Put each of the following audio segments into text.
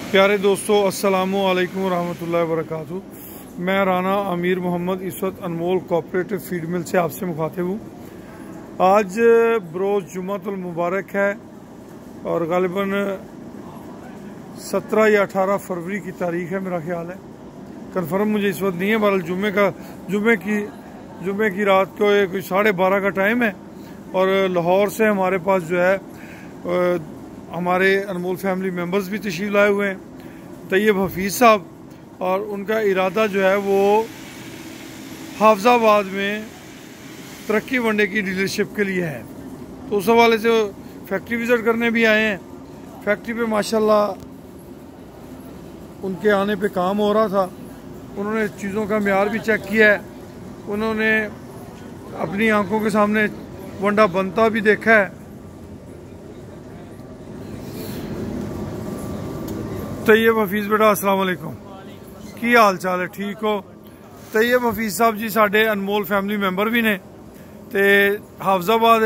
प्यारे दोस्तों, अस्सलामु अलैकुम रहमतुल्लाहि व बरकातुहू। मैं राना अमीर मोहम्मद इस वक्त अनमोल कोऑपरेटिव फीड मिल से आपसे मुखातिब हूँ। आज बरोज़ जुम्मतुल मुबारक है और गालिबन 17 या 18 फरवरी की तारीख है, मेरा ख्याल है। कन्फर्म मुझे इस वक्त नहीं है, बहरहाल जुम्मे की रात को कोई 12:30 का टाइम है और लाहौर से हमारे पास जो है हमारे अनमोल फैमिली मेंबर्स भी तशरीफ़ लाए हुए हैं, तैयब हफीज़ साहब, और उनका इरादा जो है वो हाफजाबाद में तरक्की वनडे की डीलरशिप के लिए है। तो उस हवाले से फैक्ट्री विज़िट करने भी आए हैं। फैक्ट्री पे माशाल्लाह उनके आने पे काम हो रहा था, उन्होंने चीज़ों का म्यार भी चेक किया है, उन्होंने अपनी आंखों के सामने वंडा बनता भी देखा है। तैयब हफीज़ बेटा, अस्सलाम वालेकुम, की हाल चाल है? ठीक हो? तैयब हफीज़ साहब जी साढ़े अनमोल फैमिली मैंबर भी ने ते हाफजाबाद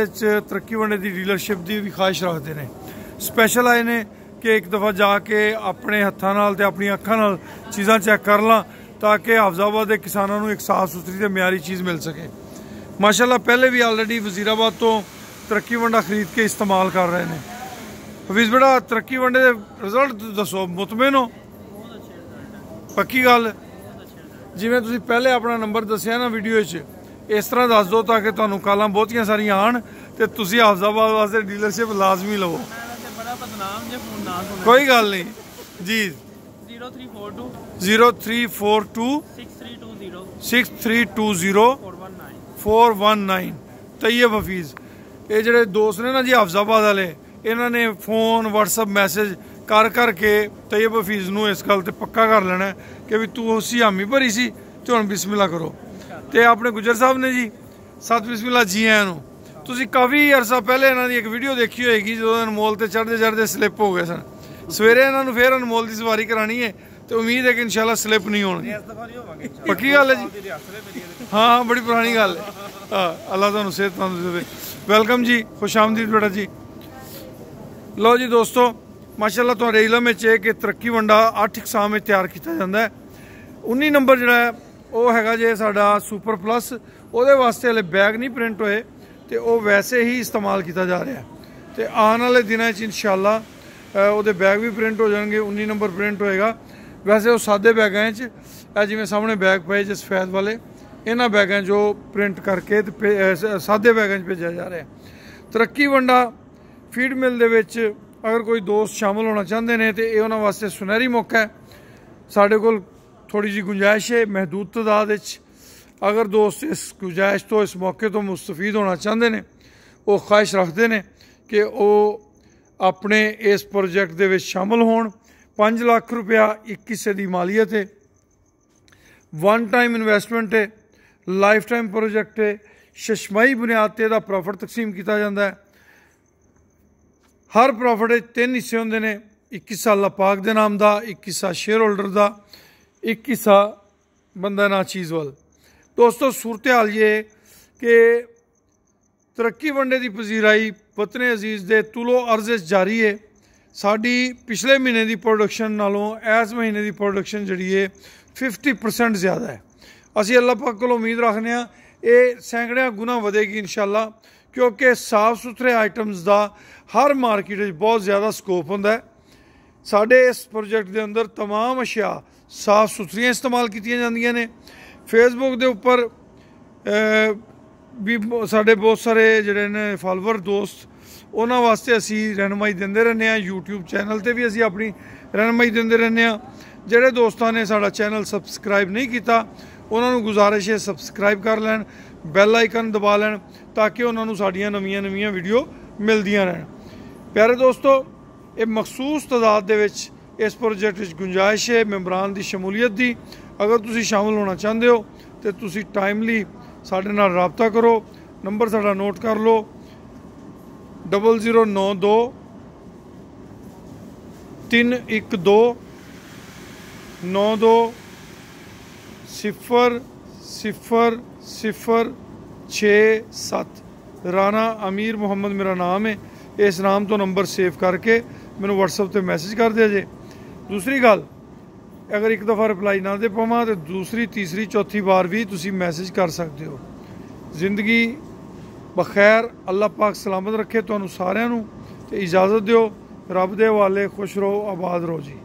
तरक्की वनडे की डीलरशिप की भी ख्वाहिश रखते हैं। स्पैशल आए ने कि एक दफ़ा जाके अपने हत्थां नाल ते अपनी अखां नाल चीज़ां चेक कर ला ताकि हाफजाबाद के किसानों को एक साफ सुथरी ते म्यारी चीज़ मिल सके। माशाल्लाह पहले भी ऑलरेडी वजीराबाद तो तरक्की वनडा खरीद के इस्तेमाल कर रहे हैं। हफीज़ बेटा, तरक्की वनडे के रिजल्ट दसो, मुतमिन हो? पक्की गल? जिवें तुसीं पहले अपना नंबर दसिया ना वीडियो इस तरह दस दो ताकि तुहानूं कालां बहुतियां सारियां आण ते तुसीं हाफजाबाद वास्ते डीलरशिप लाजमी लवो। कोई गल नहीं जी। 0342 6320 419। तैयब हफीज़, ये जिहड़े दोस्त ने ना जी हाफजाबाद वाले, इन्होंने फोन व्हाट्सअप मैसेज कर करके तैयब हफीज़ नूं इस गल ते पक्का कर लेना है कि भी तू उसी हामी भरी सी ते हुण बिस्मिल्लाह करो। ते अपने गुजर साहब ने जी सत बिस्मिल्लाह जी आयां नूं। तुसीं काफ़ी अरसा पहले इन्हां दी एक वीडियो देखी होएगी जो अनमोल ते चढ़दे चढ़दे स्लिप हो गए सन। सवेरे इन्हां नूं फिर अनमोल की सवारी करानी है तो उम्मीद है कि इंशाल्लाह स्लिप नहीं होणगी। पक्की गल है जी? हाँ, बड़ी पुरानी गल है। हाँ, अल्लाह तुहानूं सेहत तंदुरुस्ती देवे। वेलकम जी, खुश आमदीद बेटा जी। लो जी दोस्तों, माशाल्लाह तुहाडे इलम विच है कि तरक्की वंडा 8 इकसाम में तैयार किया जाता है। 19 नंबर जिहड़ा है वो हैगा जे साडा सुपर प्लस, ਉਹਦੇ वास्ते हले बैग नहीं प्रिंट होए तो वो वैसे ही इस्तेमाल किया जा रहा है। तो आने वाले दिनों इंशाल्लाह ਉਹਦੇ बैग भी प्रिंट हो जाएंगे, 19 नंबर प्रिंट होएगा। वैसे वो सादे बैगों जिमें सामने बैग पे जे सफेद वाले, इन्होंने बैगों जो प्रिंट करके सादे बैगों भेजा जा रहा है। तरक्की वंडा फीड मिल दे विच अगर कोई दोस्त शामिल होना चाहते हैं तो ये उन्होंने वास्ते सुनहरी मौका है। साढ़े कोल थोड़ी जी गुंजाइश है महदूद तादाद। अगर दोस्त इस गुंजाइश तो इस मौके तो मुस्तफीद होना चाहते हैं, वो ख्वाहिश रखते हैं कि वो अपने इस प्रोजेक्ट के शामिल होण। 5 लाख रुपया एक हिस्से की मालीयत है, वन टाइम इन्वेस्टमेंट है, लाइफ टाइम प्रोजेक्ट है। शशमाही बुनियाद पर इसका प्रॉफिट तकसीम किया जाता है। हर प्रॉफिट 3 हिस्से होंगे ने, एक हिस्सा अल्लाह पाक के नाम का, एक हिस्सा शेयर होल्डर का, एक हिस्सा बंदा ना चीज़ वाल। दोस्तों सूरत हाल ये कि तरक्की वनडे की पजीराई वतन अजीज़ के तुलो अर्ज जारी है। साड़ी पिछले महीने की प्रोडक्शन नालों इस महीने की प्रोडक्शन जी है 50% ज़्यादा है। असी अल्लाह पाक को उम्मीद रखने ये सैकड़ियां गुना वधेगी इंशाल्लाह, क्योंकि साफ सुथरे आइटम्स का हर मार्केट बहुत ज़्यादा स्कोप होंदा है। साढ़े इस प्रोजेक्ट के अंदर तमाम अशिया साफ सुथरियां इस्तेमाल की जांदियां ने। फेसबुक के उपर भी साढ़े बहुत सारे जिहड़े ने फॉलोवर दोस्त, उन्होंने वास्ते असी रहनुमाई देंदे रहने। यूट्यूब चैनल पर भी असी अपनी रहनुमाई देंदे रहने। जिहड़े दोस्तों ने साडा चैनल सबसक्राइब नहीं किया, उन्होंने गुजारिश है सबसक्राइब कर लैन, बैल आइकन दबा लैन ताकि उन्होंने साड़ियाँ नवीं नवीं वीडियो मिलदियां रहन। प्यारे दोस्तों, ये मखसूस तादाद दे विच इस प्रोजेक्ट गुंजाइश है मैंबरान की शमूलीयत की। अगर तुसी शामिल होना चाहते हो तो तुसी टाइमली साडे नाल राबता करो। नंबर साडा नोट कर लो, 0092 312 92 0067। राना अमीर मोहम्मद मेरा नाम है। इस नाम तो नंबर सेव करके मैंने व्हाट्सएप पर मैसेज कर दिया जे। दूसरी गल, अगर एक दफ़ा रिप्लाई ना दे पावां तो दूसरी तीसरी चौथी बार भी तुसी मैसेज कर सकते हो। जिंदगी बखैर, अल्लाह पाक सलामत रखे तुहानू सारिआं नू। ते इजाज़त दिओ, रब दे हवाले, खुश रहो, आबाद रहो जी।